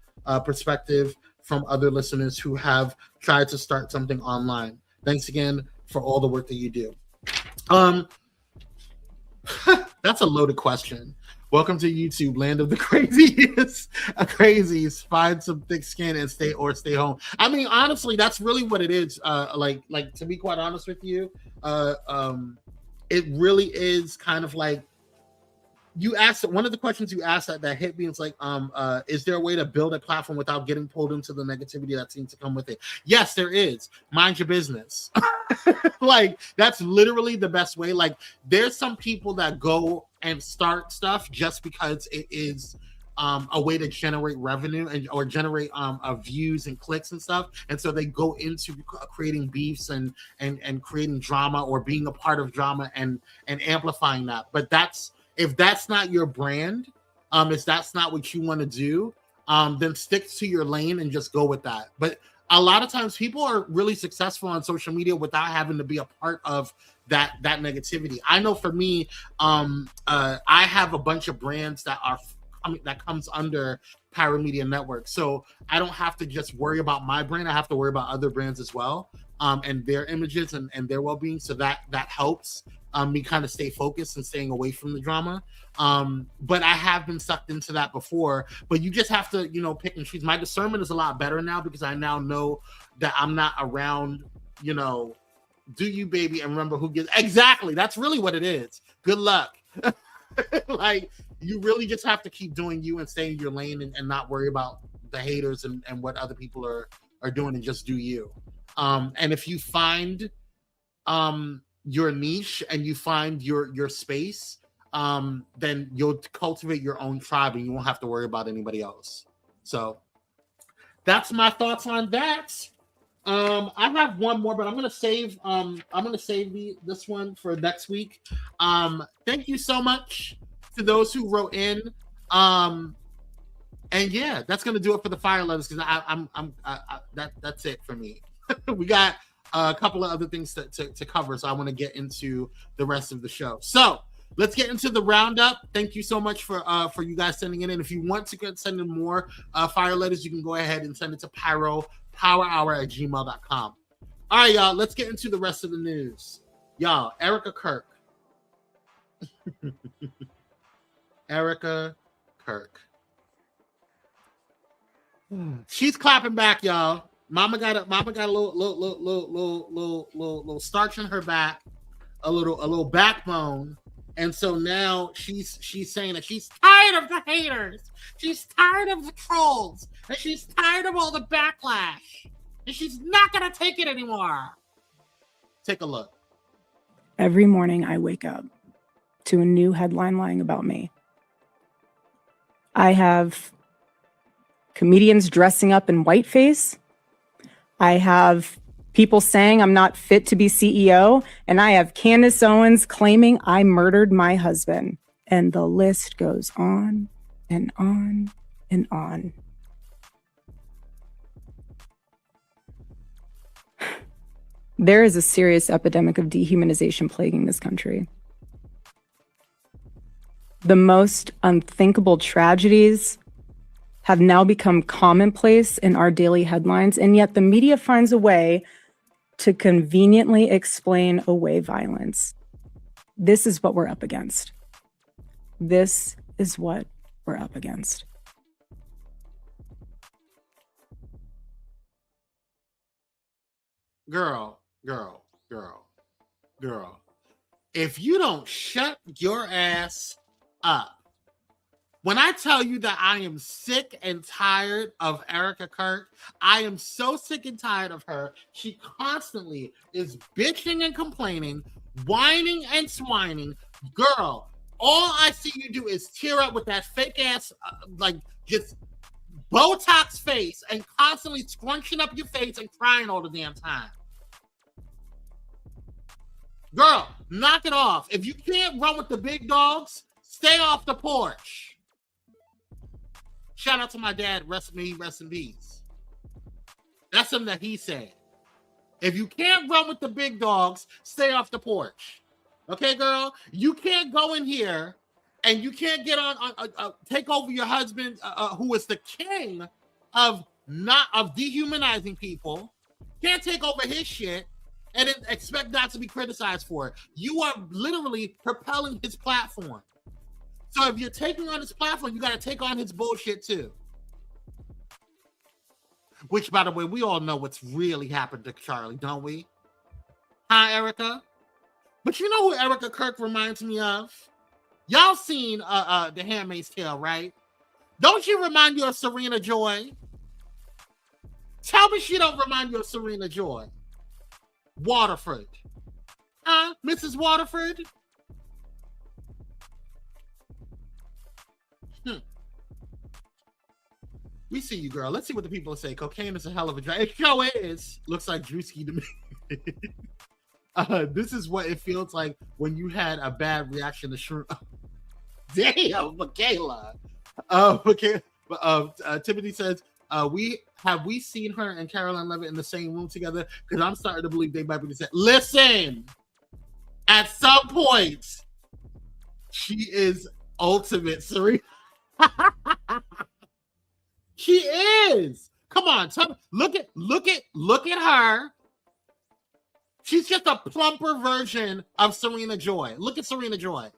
S3: perspective from other listeners who have tried to start something online. Thanks again for all the work that you do. That's a loaded question. Welcome to YouTube, land of the crazies. Find some thick skin and stay home. I mean, honestly, that's really what it is. Like to be quite honest with you, it really is kind of like, you asked one of the questions you asked that hit me. It's like, is there a way to build a platform without getting pulled into the negativity that seems to come with it? Yes, there is. Mind your business. Like, that's literally the best way. Like, there's some people that go and start stuff just because it is a way to generate revenue or generate views and clicks and stuff. And so they go into creating beefs and creating drama or being a part of drama and amplifying that. But if that's not your brand, if that's not what you want to do, then stick to your lane and just go with that. But a lot of times people are really successful on social media without having to be a part of that negativity. I know for me, I have a bunch of brands that comes under Pyro Media Network. So I don't have to just worry about my brand. I have to worry about other brands as well, and their images and their well-being. So that helps me kind of stay focused and staying away from the drama. But I have been sucked into that before. But you just have to, pick and choose. My discernment is a lot better now because I now know that I'm not around, do you, baby, and remember who gets exactly. That's really what it is. Good luck. Like, you really just have to keep doing you and stay in your lane and not worry about the haters and what other people are doing, and just do you. And if you find your niche and you find your space, then you'll cultivate your own tribe and you won't have to worry about anybody else. So that's my thoughts on that. I have one more, but I'm gonna save this one for next week. Thank you so much to those who wrote in. And yeah, that's gonna do it for the fire letters, because that's it for me. We got a couple of other things to cover, so I want to get into the rest of the show. So let's get into the roundup. Thank you so much for you guys sending it in. If you want to send in more fire letters, you can go ahead and send it to pyropowerhour@gmail.com. All right, y'all, let's get into the rest of the news. Y'all, Erica Kirk. Erica Kirk. She's clapping back, y'all. Mama got a little starch in her back, a little backbone, and so now she's saying that she's tired of the haters, she's tired of the trolls, and she's tired of all the backlash, and she's not gonna take it anymore. Take a look.
S17: Every morning I wake up to a new headline lying about me. I have comedians dressing up in whiteface. I have people saying I'm not fit to be CEO, and I have Candace Owens claiming I murdered my husband. And the list goes on and on and on. There is a serious epidemic of dehumanization plaguing this country. The most unthinkable tragedies have now become commonplace in our daily headlines, and yet the media finds a way to conveniently explain away violence. This is what we're up against. This is what we're up against.
S3: Girl. If you don't shut your ass up. When I tell you that I am sick and tired of Erica Kirk, I am so sick and tired of her. She constantly is bitching and complaining, whining and swining. Girl, all I see you do is tear up with that fake ass, just Botox face and constantly scrunching up your face and crying all the damn time. Girl, knock it off. If you can't run with the big dogs, stay off the porch. Shout out to my dad, rest in peace. That's something that he said. If you can't run with the big dogs, stay off the porch. Okay, girl? You can't go in here and you can't get on take over your husband, who is the king of dehumanizing people. Can't take over his shit and then expect not to be criticized for it. You are literally propelling his platform. So if you're taking on his platform, you got to take on his bullshit too. Which, by the way, we all know what's really happened to Charlie, don't we? Huh, Erica? But you know who Erica Kirk reminds me of? Y'all seen The Handmaid's Tale, right? Don't she remind you of Serena Joy? Tell me she don't remind you of Serena Joy. Waterford. Huh, Mrs. Waterford? We see you, girl. Let's see what the people say. Cocaine is a hell of a drug. It sure is. Looks like Drewski to me. This is what it feels like when you had a bad reaction to shroom. Damn, Michaela. Timothy says, we seen her and Caroline Levitt in the same room together? Because I'm starting to believe they might be the same. Listen, at some point, she is ultimate Serena. She is. Come on, look at her. She's just a plumper version of Serena Joy. Look at Serena Joy.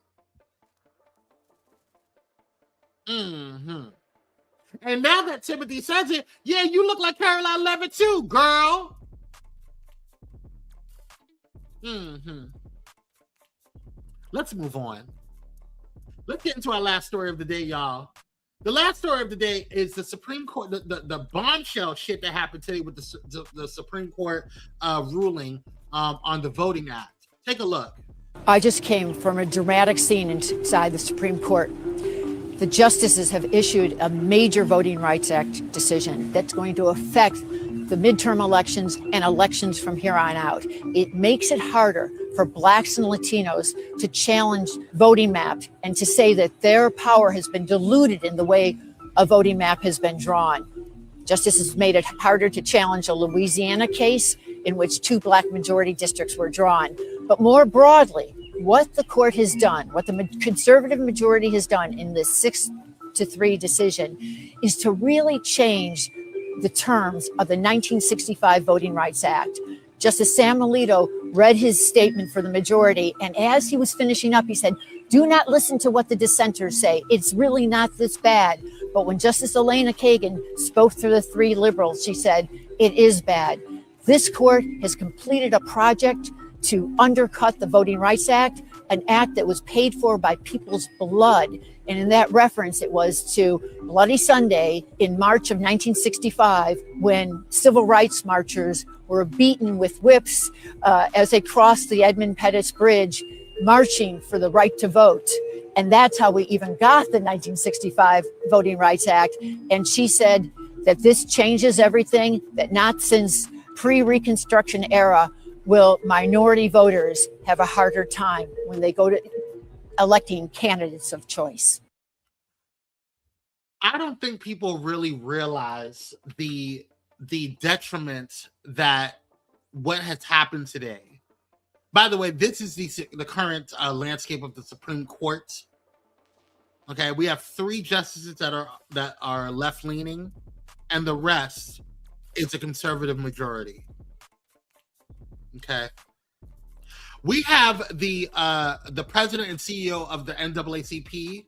S3: Mm-hmm. And now that Timothy says it, yeah, you look like Caroline Levitt too, girl. Mm-hmm. Let's move on. Let's get into our last story of the day, y'all. The last story of the day is the Supreme Court, the bombshell shit that happened today with the Supreme Court ruling on the Voting Act. Take a look.
S18: I just came from a dramatic scene inside the Supreme Court. The justices have issued a major Voting Rights Act decision that's going to affect the midterm elections and elections from here on out. It makes it harder for Blacks and Latinos to challenge voting map and to say that their power has been diluted in the way a voting map has been drawn. Justice has made it harder to challenge a Louisiana case in which 2 Black majority districts were drawn. But more broadly, what the court has done, what the conservative majority has done in this 6-3 decision is to really change the terms of the 1965 Voting Rights Act. Justice Sam Alito read his statement for the majority, and as he was finishing up, he said, do not listen to what the dissenters say. It's really not this bad. But when Justice Elena Kagan spoke through the 3 liberals, she said, it is bad. This court has completed a project to undercut the Voting Rights Act, an act that was paid for by people's blood. And in that reference, it was to Bloody Sunday in March of 1965, when civil rights marchers were beaten with whips as they crossed the Edmund Pettus Bridge, marching for the right to vote. And that's how we even got the 1965 Voting Rights Act. And she said that this changes everything, that not since pre-Reconstruction era will minority voters have a harder time when they go to electing candidates of choice.
S3: I don't think people really realize the detriment that what has happened today. By the way, this is the current landscape of the Supreme Court. Okay, we have 3 justices that are left-leaning, and the rest is a conservative majority. Okay. We have the president and CEO of the NAACP,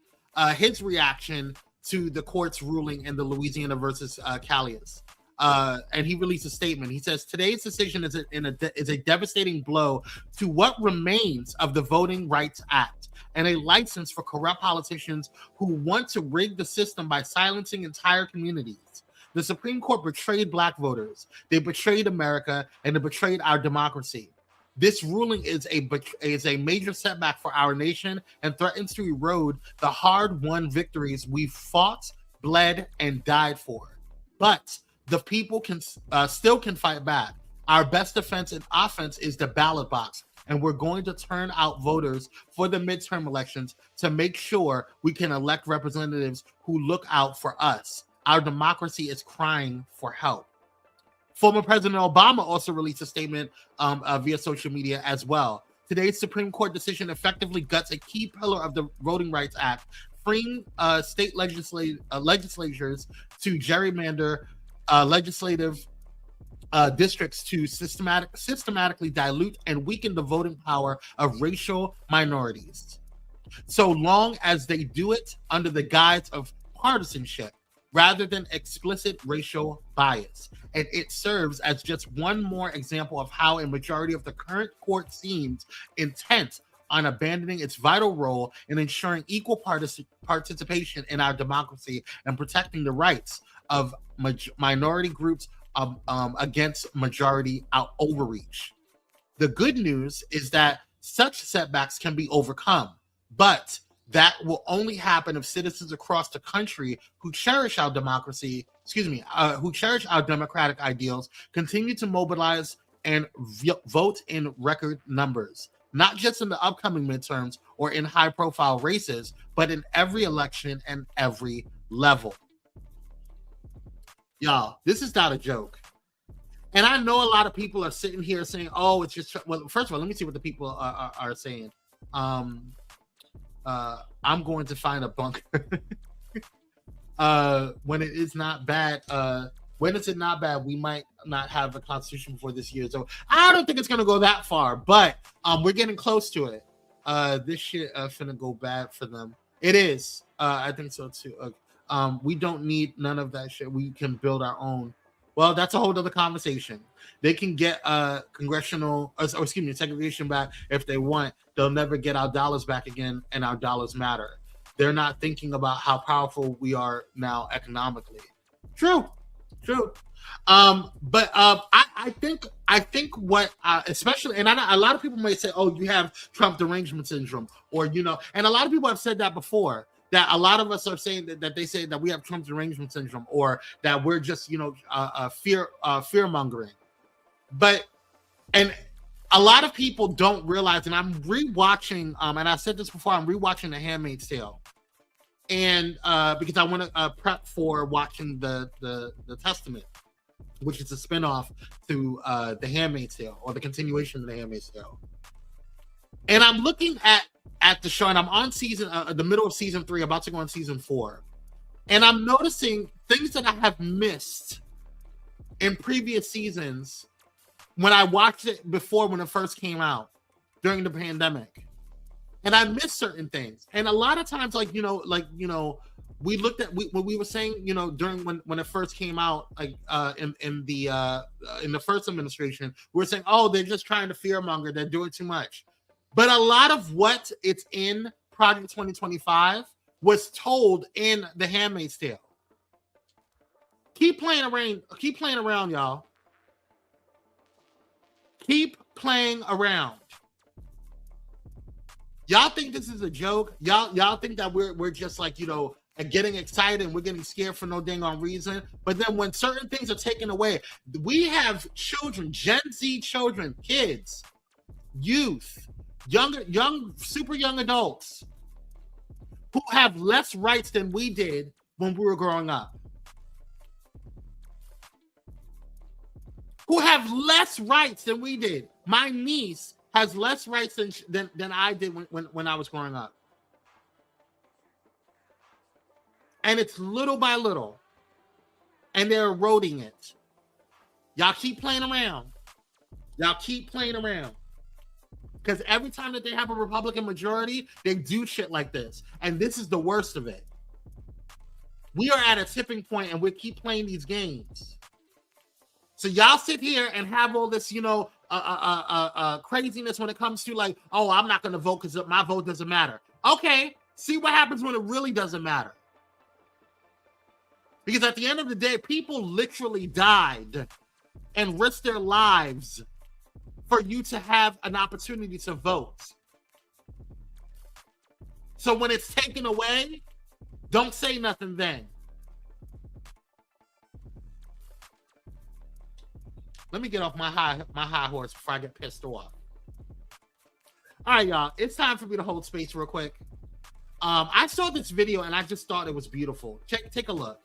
S3: his reaction to the court's ruling in the Louisiana versus Callias. And he released a statement. He says, today's decision is a devastating blow to what remains of the Voting Rights Act and a license for corrupt politicians who want to rig the system by silencing entire communities. The Supreme Court betrayed Black voters. They betrayed America, and they betrayed our democracy. This ruling is a major setback for our nation and threatens to erode the hard-won victories we fought, bled, and died for. But the people can still fight back. Our best defense and offense is the ballot box, and we're going to turn out voters for the midterm elections to make sure we can elect representatives who look out for us. Our democracy is crying for help. Former President Obama also released a statement via social media as well. Today's Supreme Court decision effectively guts a key pillar of the Voting Rights Act, freeing state legislatures to gerrymander legislative districts to systematically dilute and weaken the voting power of racial minorities, so long as they do it under the guise of partisanship rather than explicit racial bias. And it serves as just one more example of how a majority of the current court seems intent on abandoning its vital role in ensuring equal participation in our democracy and protecting the rights of minority groups against majority overreach. The good news is that such setbacks can be overcome, but that will only happen if citizens across the country who cherish our democracy, who cherish our democratic ideals, continue to mobilize and vote in record numbers, not just in the upcoming midterms or in high-profile races, but in every election and every level. Y'all, this is not a joke. And I know a lot of people are sitting here saying, oh, it's just, well, first of all, let me see what the people are saying. I'm going to find a bunker. When it is not bad, when it's not bad, we might not have a constitution before this year. So I don't think it's going to go that far, but we're getting close to it. This shit finna go bad for them. It is. I think so too. We don't need none of that shit. We can build our own. Well, that's a whole other conversation. They can get segregation back if they want. They'll never get our dollars back again, and our dollars matter. They're not thinking about how powerful we are now economically. True. But I think what especially, and a lot of people may say, oh, you have Trump derangement syndrome, or and a lot of people have said that before. That a lot of us are saying that they say that we have Trump derangement syndrome, or that we're just fear mongering. But and a lot of people don't realize, and I'm rewatching, and I said this before, I'm rewatching The Handmaid's Tale, and because I want to prep for watching the Testament, which is a spinoff to The Handmaid's Tale, or the continuation of The Handmaid's Tale. And I'm looking at the show, and I'm on the middle of season 3, about to go on season 4, and I'm noticing things that I have missed in previous seasons when I watched it before, when it first came out during the pandemic, and I missed certain things. And a lot of times, we looked at what we were saying, during when it first came out, in the first administration, we were saying, oh, they're just trying to fearmonger, they're doing too much. But a lot of what it's in Project 2025 was told in The Handmaid's Tale. Keep playing around, y'all. Keep playing around. Y'all think this is a joke? Y'all think that we're just getting excited and we're getting scared for no dang on reason? But then when certain things are taken away, we have children, Gen Z children, kids, youth, super young adults who have less rights than we did when we were growing up. Who have less rights than we did. My niece has less rights than I did when I was growing up. And it's little by little. And they're eroding it. Y'all keep playing around. Because every time that they have a Republican majority, they do shit like this. And this is the worst of it. We are at a tipping point and we keep playing these games. So y'all sit here and have all this, craziness when it comes to like, oh, I'm not going to vote because my vote doesn't matter. Okay, see what happens when it really doesn't matter. Because at the end of the day, people literally died and risked their lives for you to have an opportunity to vote. So when it's taken away, don't say nothing then. Let me get off my high horse before I get pissed off. All right, y'all. It's time for me to hold space real quick. I saw this video and I just thought it was beautiful. Take a look.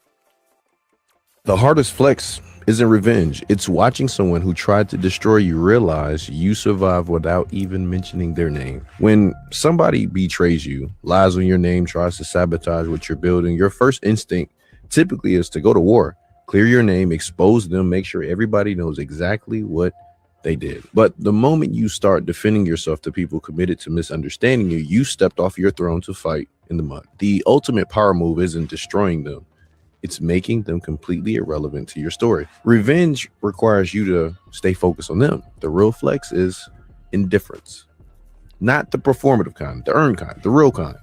S19: The hardest flex isn't revenge. It's watching someone who tried to destroy you realize you survived without even mentioning their name. When somebody betrays you, lies on your name, tries to sabotage what you're building, your first instinct typically is to go to war. Clear your name, expose them, make sure everybody knows exactly what they did. But the moment you start defending yourself to people committed to misunderstanding you, you stepped off your throne to fight in the mud. The ultimate power move isn't destroying them. It's making them completely irrelevant to your story. Revenge requires you to stay focused on them. The real flex is indifference. Not the performative kind, the earned kind, the real kind.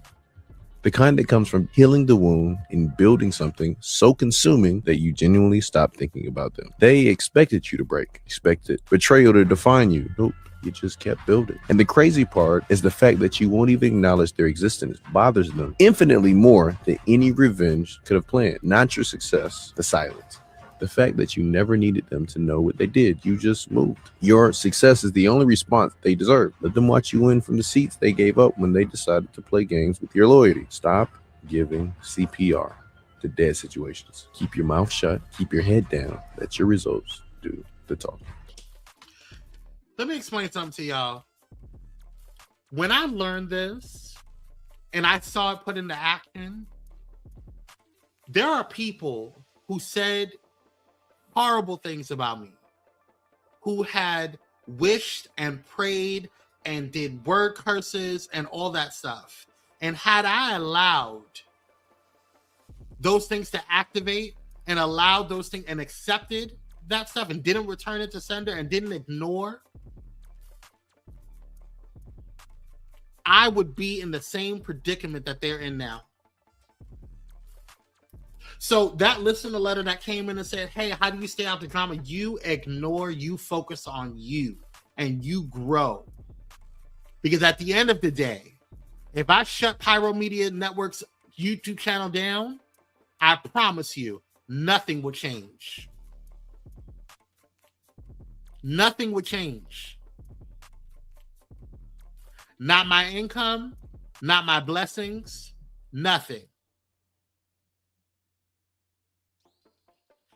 S19: The kind that comes from healing the wound and building something so consuming that you genuinely stop thinking about them. They expected you to break, expected betrayal to define you. Nope, you just kept building. And the crazy part is the fact that you won't even acknowledge their existence bothers them infinitely more than any revenge could have planned. Not your success, the silence. The fact that you never needed them to know what they did. You just moved. Your success is the only response they deserve. Let them watch you win from the seats they gave up when they decided to play games with your loyalty. Stop giving CPR to dead situations. Keep your mouth shut. Keep your head down. Let your results do the talking.
S3: Let me explain something to y'all. When I learned this and I saw it put into action, there are people who said horrible things about me, who had wished and prayed and did word curses and all that stuff. And had I allowed those things to activate and allowed those things and accepted that stuff and didn't return it to sender and didn't ignore, I would be in the same predicament that they're in now. So that listener letter that came in and said, hey, how do you stay out the drama? You ignore, you focus on you, and you grow. Because at the end of the day, if I shut Pyro Media Network's YouTube channel down, I promise you, nothing will change. Nothing will change. Not my income, not my blessings, nothing.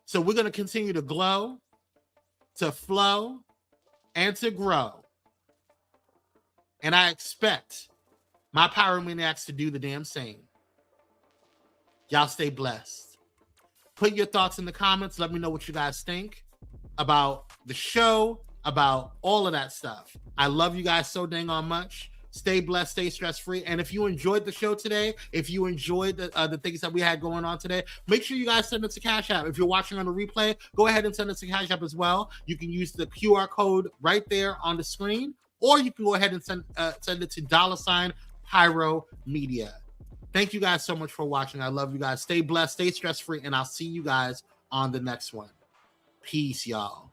S3: So we're going to continue to glow, to flow, and to grow. And I expect my pyromaniacs to do the damn same. Y'all stay blessed. Put your thoughts in the comments. Let me know what you guys think about the show, about all of that stuff. I love you guys so dang on much. Stay blessed, stay stress-free. And if you enjoyed the show today, if you enjoyed the things that we had going on today, make sure you guys send it to Cash App. If you're watching on the replay, go ahead and send it to Cash App as well. You can use the QR code right there on the screen, or you can go ahead and send it to $Pyro Media. Thank you guys so much for watching. I love you guys. Stay blessed, stay stress-free, and I'll see you guys on the next one. Peace, y'all.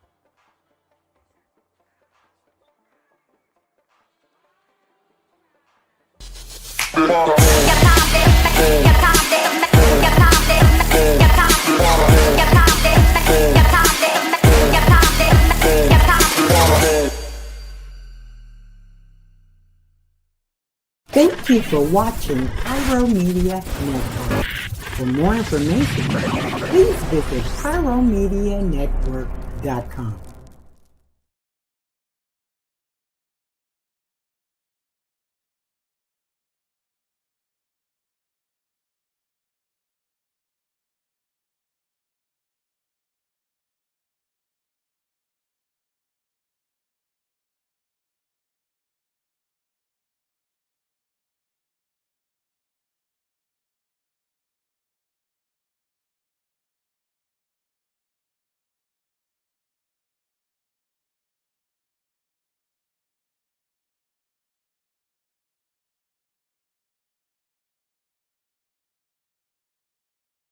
S20: Thank you for watching Pyro Media Network. For more information, please visit pyromedianetwork.com.